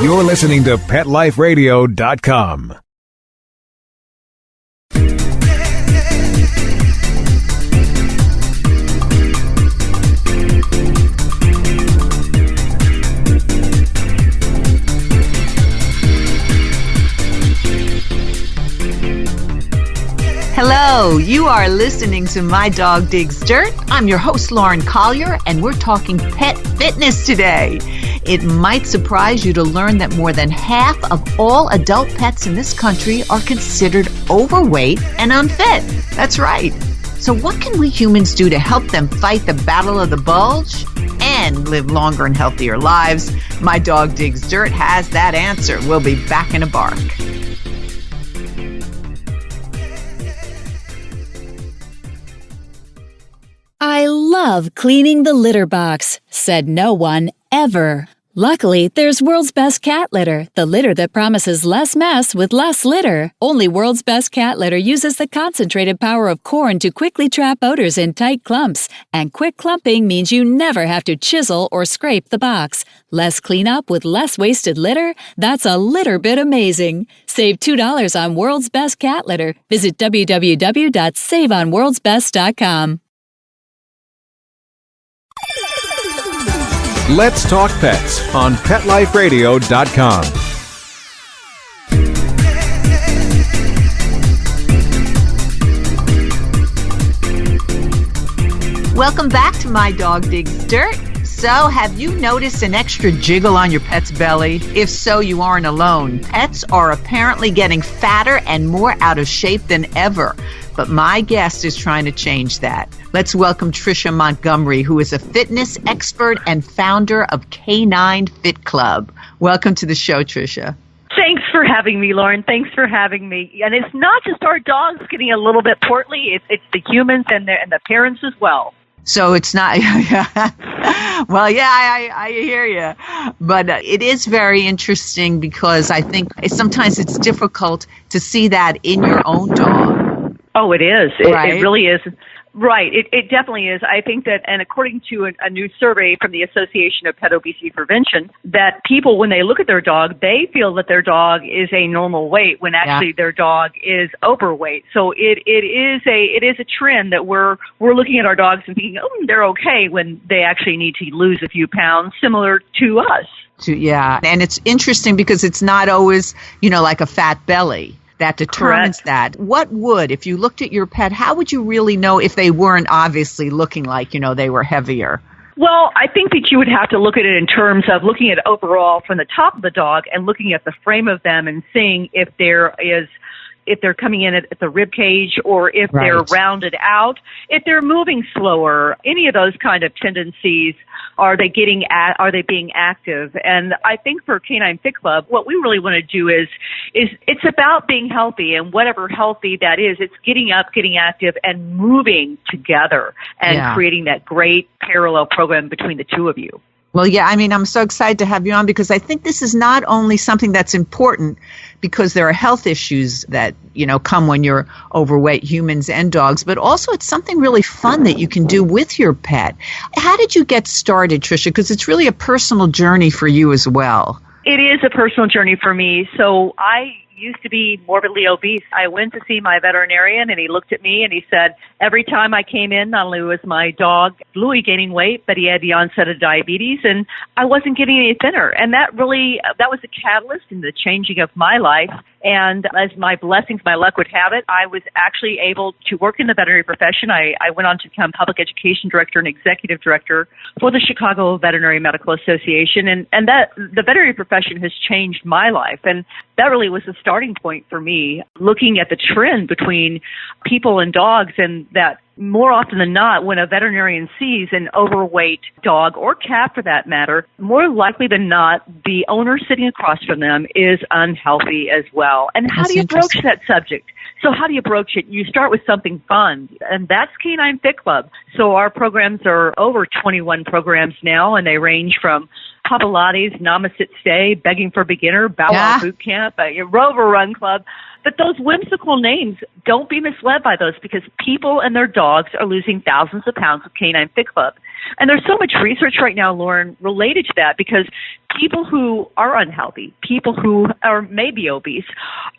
You're listening to PetLifeRadio.com. Hello, you are listening to My Dog Digs Dirt. I'm your host, Lauren Collier, and we're talking pet fitness today. It might surprise you to learn that more than half of all adult pets in this country are considered overweight and unfit. That's right. So what can we humans do to help them fight the battle of the bulge and live longer and healthier lives? My Dog Digs Dirt has that answer. We'll be back in a bark. I love cleaning the litter box, said no one ever. Luckily, there's World's Best Cat Litter, the litter that promises less mess with less litter. Only World's Best Cat Litter uses the concentrated power of corn to quickly trap odors in tight clumps. And quick clumping means you never have to chisel or scrape the box. Less cleanup with less wasted litter? That's a litter bit amazing. Save $2 on World's Best Cat Litter. Visit www.saveonworldsbest.com. Let's Talk Pets on PetLifeRadio.com. Welcome back to My Dog Digs Dirt. So, have you noticed an extra jiggle on your pet's belly? If so, you aren't alone. Pets are apparently getting fatter and more out of shape than ever. But my guest is trying to change that. Let's welcome Tricia Montgomery, who is a fitness expert and founder of K-9 Fit Club. Welcome to the show, Tricia. Thanks for having me, Lauren. Thanks for having me. And it's not just our dogs getting a little bit portly. It's the humans and the parents as well. So it's not, well, yeah, I hear you. But it is very interesting because I think sometimes it's difficult to see that in your own dog. Oh, it is. Right? It really is. Right. It definitely is. I think that, and according to a new survey from the Association of Pet Obesity Prevention, that people, when they look at their dog, they feel that their dog is a normal weight when actually their dog is overweight. So it is a trend that we're looking at our dogs and thinking, oh, they're okay, when they actually need to lose a few pounds, similar to us. Yeah. And it's interesting because it's not always, like a fat belly that determines Correct. that. What would, if you looked at your pet, how would you really know if they weren't obviously looking like, they were heavier? Well, I think that you would have to look at it in terms of looking at overall from the top of the dog and looking at the frame of them and seeing if they're coming in at the rib cage or if they're rounded out, if they're moving slower, any of those kind of tendencies. Are they being active? And I think for K-9 Fit Club, what we really want to do is it's about being healthy, and whatever healthy that is, it's getting up, getting active, and moving together and creating that great parallel program between the two of you. Well, yeah, I'm so excited to have you on because I think this is not only something that's important because there are health issues that, come when you're overweight, humans and dogs, but also it's something really fun that you can do with your pet. How did you get started, Tricia? Because it's really a personal journey for you as well. It is a personal journey for me. So I used to be morbidly obese. I went to see my veterinarian, and he looked at me and he said, every time I came in, not only was my dog Louie gaining weight, but he had the onset of diabetes, and I wasn't getting any thinner. And that was a catalyst in the changing of my life. And as my blessings, my luck would have it, I was actually able to work in the veterinary profession. I went on to become public education director and executive director for the Chicago Veterinary Medical Association. And that the veterinary profession has changed my life. And that really was the starting point for me, looking at the trend between people and dogs, and that more often than not, when a veterinarian sees an overweight dog or cat for that matter, more likely than not, the owner sitting across from them is unhealthy as well. And how do you broach that subject? So how do you broach it? You start with something fun, and that's K-9 Fit Club. So our programs are over 21 programs now, and they range from Hot Pilates, Namaste Stay, Begging for Beginner, Bow Wow Boot Camp, Rover Run Club. But those whimsical names, don't be misled by those, because people and their dogs are losing thousands of pounds with K-9 Fit Club. And there's so much research right now, Lauren, related to that, because people who are unhealthy, people who are maybe obese,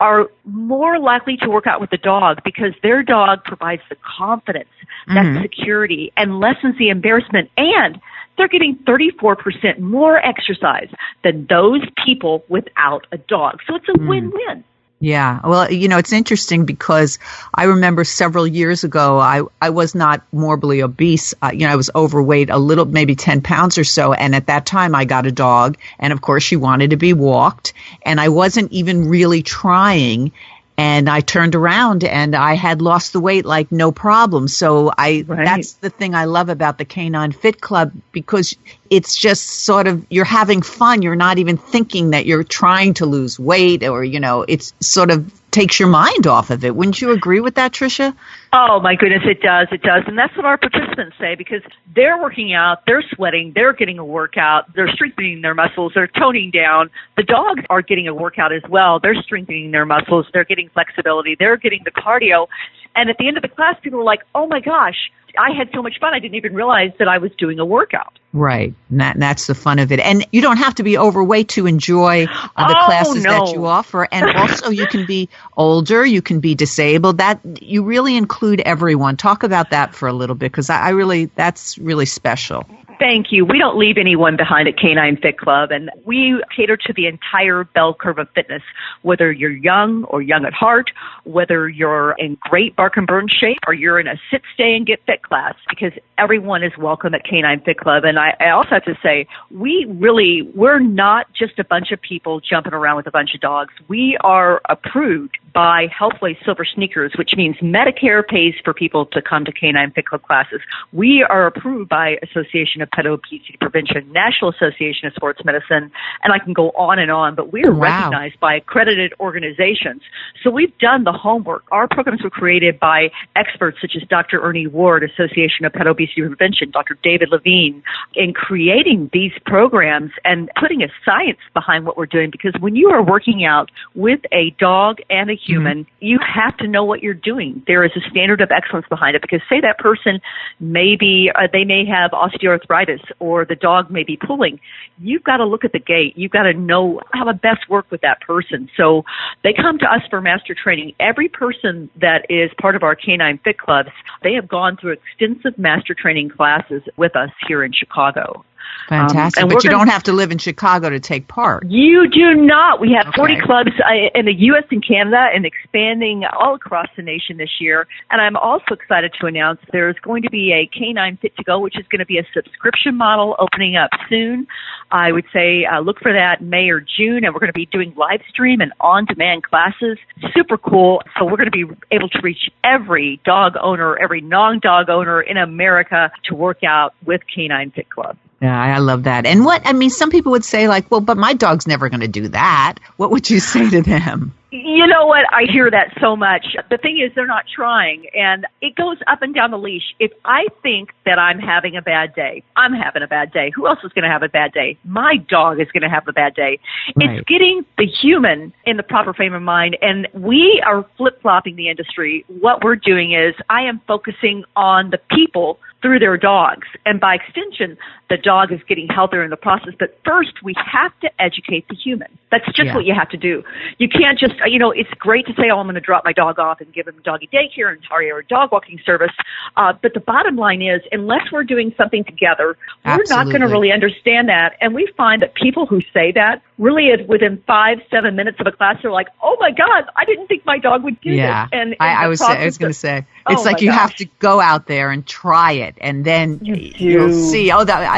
are more likely to work out with the dog because their dog provides the confidence, that security, and lessens the embarrassment, and they're getting 34% more exercise than those people without a dog. So it's a win-win. Yeah. Well, it's interesting because I remember several years ago, I was not morbidly obese. I was overweight a little, maybe 10 pounds or so. And at that time I got a dog, and of course she wanted to be walked, and I wasn't even really trying. And I turned around and I had lost the weight like no problem. So that's the thing I love about the K-9 Fit Club, because it's just sort of, you're having fun. You're not even thinking that you're trying to lose weight, or, it's sort of takes your mind off of it. Wouldn't you agree with that, Tricia? Oh, my goodness, it does. It does. And that's what our participants say, because they're working out, they're sweating, they're getting a workout, they're strengthening their muscles, they're toning down. The dogs are getting a workout as well. They're strengthening their muscles, they're getting flexibility, they're getting the cardio. And at the end of the class, people were like, oh my gosh, I had so much fun. I didn't even realize that I was doing a workout. Right. And that's the fun of it. And you don't have to be overweight to enjoy the classes that you offer. And also you can be older, you can be disabled. That you really include everyone. Talk about that for a little bit, because that's really special. Thank you. We don't leave anyone behind at K-9 Fit Club, and we cater to the entire bell curve of fitness, whether you're young or young at heart, whether you're in great bark and burn shape, or you're in a sit, stay, and get fit class, because everyone is welcome at K-9 Fit Club. And I also have to say, we're not just a bunch of people jumping around with a bunch of dogs. We are approved by Healthway Silver Sneakers, which means Medicare pays for people to come to K-9 Fit Club classes. We are approved by Association of Pet Obesity Prevention, National Association of Sports Medicine, and I can go on, but we are recognized by accredited organizations. So we've done the homework. Our programs were created by experts such as Dr. Ernie Ward, Association of Pet Obesity Prevention, Dr. David Levine, in creating these programs and putting a science behind what we're doing, because when you are working out with a dog and a human, you have to know what you're doing. There is a standard of excellence behind it, because say that person they may have osteoarthritis, or the dog may be pulling. You've got to look at the gait. You've got to know how to best work with that person. So they come to us for master training. Every person that is part of our K-9 Fit Clubs, they have gone through extensive master training classes with us here in Chicago. Fantastic. But you don't have to live in Chicago to take part. You do not. We have 40 clubs in the U.S. and Canada, and expanding all across the nation this year. And I'm also excited to announce there's going to be a K-9 Fit to Go, which is going to be a subscription model opening up soon. I would say look for that May or June, and we're going to be doing live stream and on-demand classes. Super cool. So we're going to be able to reach every dog owner, every non-dog owner in America to work out with K-9 Fit Club. Yeah, I love that. And some people would say like, well, but my dog's never going to do that. What would you say to them? You know what? I hear that so much. The thing is, they're not trying, and it goes up and down the leash. If I think that I'm having a bad day, I'm having a bad day. Who else is going to have a bad day? My dog is going to have a bad day. Right. It's getting the human in the proper frame of mind, and we are flip-flopping the industry. What we're doing is I am focusing on the people through their dogs, and by extension, the dog is getting healthier in the process. But first, we have to educate the human. That's just what you have to do. You can't just, it's great to say, oh, I'm going to drop my dog off and give him doggy daycare and hire a dog walking service. But the bottom line is, unless we're doing something together, we're not going to really understand that. And we find that people who say that really is within 5-7 minutes of a class, they're like, oh my God, I didn't think my dog would do this. And I was going to say, it's like you have to go out there and try it, and then you'll see.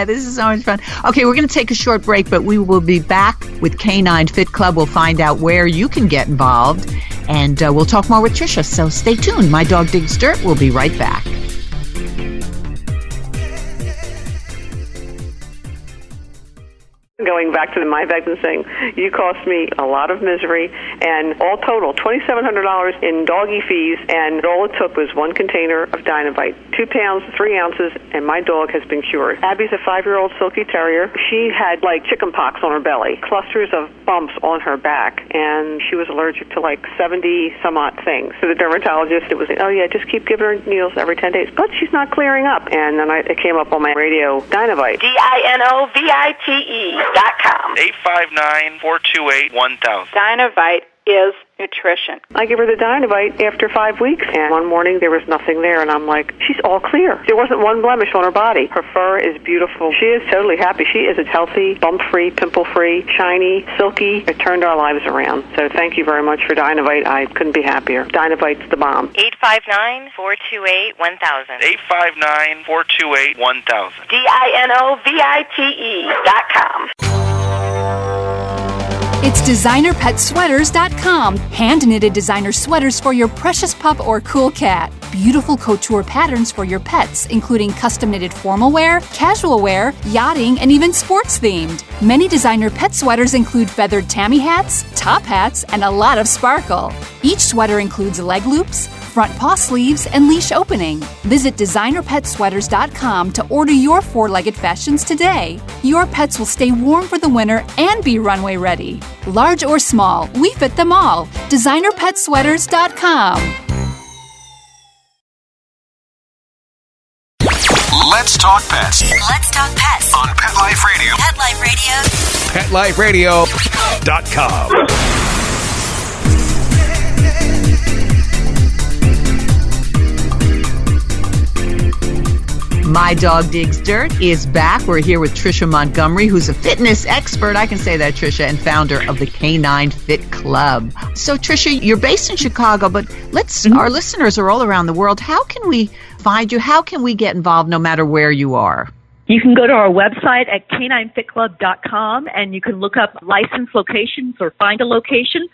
This is so much fun. Okay, we're going to take a short break, but we will be back with K-9 Fit Club. We'll find out where you can get involved, and we'll talk more with Tricia. So stay tuned. My Dog Digs Dirt. We'll be right back. Going back to my vet and saying, you cost me a lot of misery, and all total, $2,700 in doggy fees, and all it took was one container of Dynavite, 2 pounds, 3 ounces, and my dog has been cured. Abby's a 5-year-old Silky Terrier. She had like chicken pox on her belly, clusters of bumps on her back, and she was allergic to like 70-some-odd things. So the dermatologist, it was, oh yeah, just keep giving her needles every 10 days, but she's not clearing up. And then it came up on my radio, Dynavite. DINOVITE.com. 859-428-1000. Dynavite is nutrition. I give her the Dynavite after 5 weeks, and one morning there was nothing there, and I'm like, she's all clear. There wasn't one blemish on her body. Her fur is beautiful. She is totally happy. She is healthy, bump-free, pimple-free, shiny, silky. It turned our lives around. So thank you very much for Dynavite. I couldn't be happier. Dynavite's the bomb. 859-428-1000. 859-428-1000. DINOVITE.com. It's designerpetsweaters.com. Hand-knitted designer sweaters for your precious pup or cool cat. Beautiful couture patterns for your pets, including custom-knitted formal wear, casual wear, yachting, and even sports-themed. Many designer pet sweaters include feathered tammy hats, top hats, and a lot of sparkle. Each sweater includes leg loops, front paw sleeves, and leash opening. Visit designerpetsweaters.com to order your four-legged fashions today. Your pets will stay warm for the winter and be runway ready. Large or small, we fit them all. designerpetsweaters.com. Let's talk pets. Let's talk pets On Pet Life Radio. Pet Life Radio. PetLifeRadio.com. My Dog Digs Dirt is back. We're here with Tricia Montgomery, who's a fitness expert, I can say that, Tricia, and founder of the K-9 Fit Club. So, Tricia, you're based in Chicago, but our listeners are all around the world. How can we find you? How can we get involved no matter where you are? You can go to our website at K9fitclub.com, and you can look up licensed locations or find a location.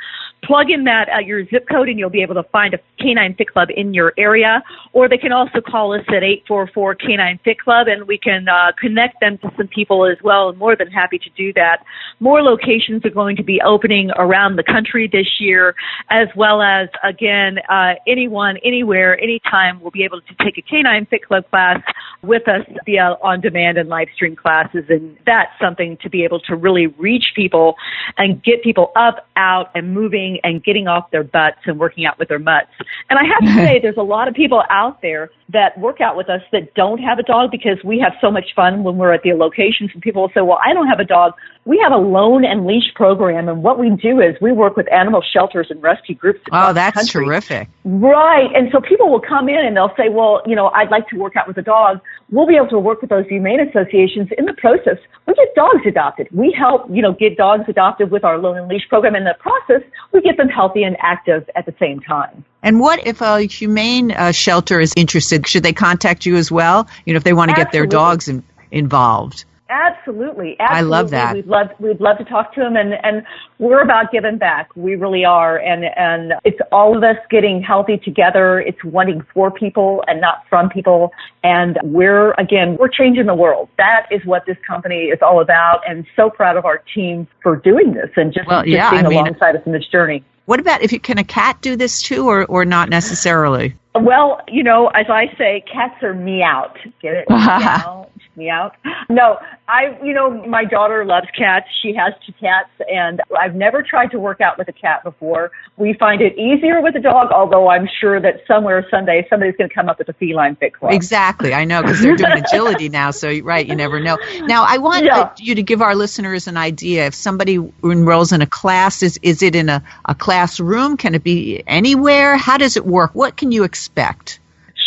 Plug in that your zip code, and you'll be able to find a K9 Fit Club in your area. Or they can also call us at 844-K9 Fit Club, and we can connect them to some people as well. I'm more than happy to do that. More locations are going to be opening around the country this year, as well as, again, anyone, anywhere, anytime will be able to take a K9 Fit Club class with us via on-demand and live stream classes, and that's something to be able to really reach people and get people up, out, and moving and getting off their butts and working out with their mutts. And I have to say, there's a lot of people out there that work out with us that don't have a dog, because we have so much fun when we're at the locations, and people will say, well, I don't have a dog. We have a loan and leash program, and what we do is we work with animal shelters and rescue groups across the country. Terrific. Right. And so people will come in and they'll say, well, I'd like to work out with a dog. We'll be able to work with those humane associations. In the process, we get dogs adopted. We help, get dogs adopted with our loan and leash program. In the process, we get them healthy and active at the same time. And what if a humane shelter is interested? Should they contact you as well? If they want to get their dogs involved. Absolutely. I love that. We'd love to talk to them, and we're about giving back. We really are, and it's all of us getting healthy together. It's wanting for people and not from people, and we're changing the world. That is what this company is all about, and so proud of our team for doing this and just being alongside us in this journey. What about can a cat do this too, or not necessarily? Well, as I say, cats are meowed. Get it? Meow. No, my daughter loves cats. She has 2 cats, and I've never tried to work out with a cat before. We find it easier with a dog, although I'm sure that somewhere someday somebody's going to come up with a feline fit club. Exactly. I know, because they're doing agility now. So, right, you never know. Now, I want you to give our listeners an idea. If somebody enrolls in a class, is it in a classroom? Can it be anywhere? How does it work? What can you expect?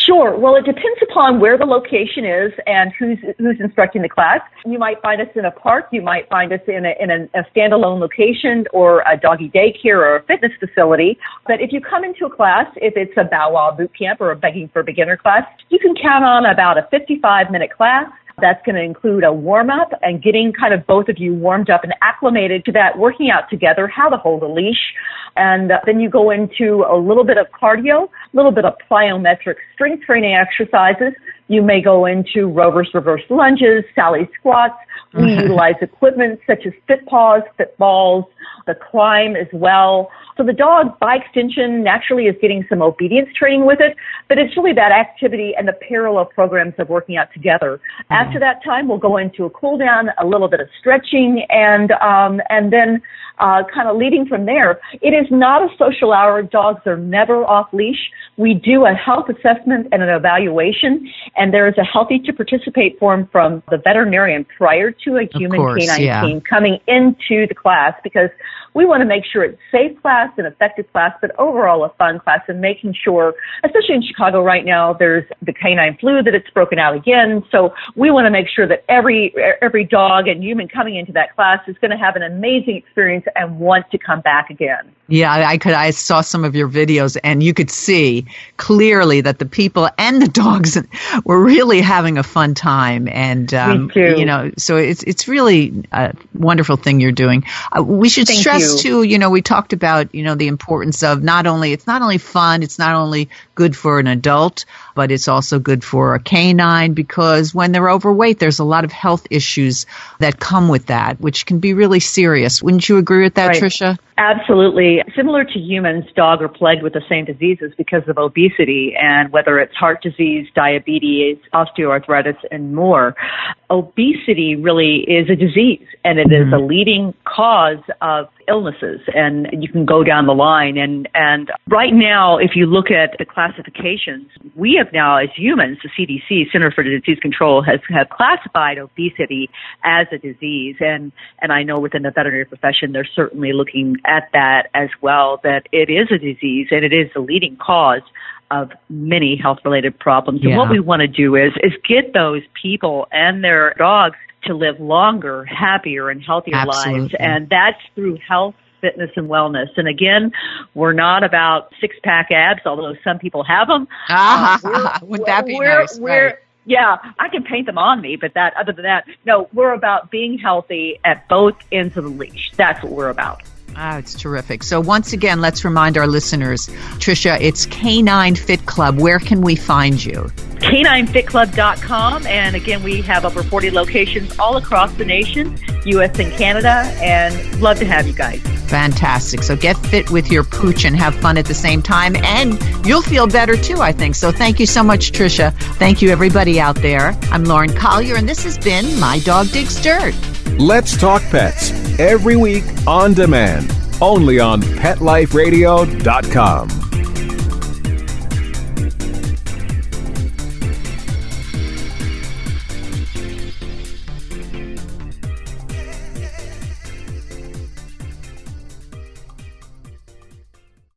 Sure. Well, it depends upon where the location is and who's instructing the class. You might find us in a park. You might find us in a standalone location or a doggy daycare or a fitness facility. But if you come into a class, if it's a Bow Wow boot camp or a Begging for a Beginner class, you can count on about a 55-minute class. That's going to include a warm-up and getting kind of both of you warmed up and acclimated to that, working out together, how to hold a leash. And then you go into a little bit of cardio, a little bit of plyometric strength training exercises. You may go into Rover's reverse lunges, Sally squats. We utilize equipment such as fit paws, fit balls, the climb as well. So the dog, by extension, naturally is getting some obedience training with it, but it's really that activity and the parallel programs of working out together. After that time, we'll go into a cool down, a little bit of stretching, and then kind of leading from there. It is not a social hour. Dogs are never off leash. We do a health assessment and an evaluation, And there is a healthy to participate form from the veterinarian prior to a human canine team coming into the class, because we want to make sure it's a safe class, an effective class, but overall a fun class, and making sure, especially in Chicago right now, there's the canine flu that it's broken out again. So we want to make sure that every dog and human coming into that class is going to have an amazing experience and want to come back again. Yeah, I saw some of your videos, and you could see clearly that the people and the dogs were really having a fun time. And Me too. So it's really a wonderful thing you're doing. We should stress too. We talked about the importance of it's not only fun, it's not only good for an adult, but it's also good for a canine, because when they're overweight, there's a lot of health issues that come with that, which can be really serious. Wouldn't you agree with that, Right. Tricia? Absolutely. Similar to humans, dogs are plagued with the same diseases because of obesity, and whether it's heart disease, diabetes, osteoarthritis, and more. Obesity really is a disease, and it is a leading cause of illnesses, and you can go down the line. And right now, if you look at the classifications, we have now, as humans, the CDC, Center for Disease Control, have classified obesity as a disease. And I know within the veterinary profession, they're certainly looking at that as well, that it is a disease and it is the leading cause of many health-related problems. And what we want to do is get those people and their dogs to live longer, happier, and healthier lives. And that's through health, fitness, and wellness. And again, we're not about six-pack abs, although some people have them. Wouldn't that be nice? Right. Yeah, I can paint them on me, but other than that, no, we're about being healthy at both ends of the leash. That's what we're about. Oh, it's terrific. So once again, let's remind our listeners, Tricia, it's K-9 Fit Club. Where can we find you? K9fitclub.com. And again, we have over 40 locations all across the nation, U.S. and Canada, and love to have you guys. Fantastic. So get fit with your pooch and have fun at the same time, and you'll feel better too, I think. So thank you so much, Tricia. Thank you, everybody out there. I'm Lauren Collier, and this has been My Dog Digs Dirt. Let's Talk Pets, every week on demand, only on PetLifeRadio.com.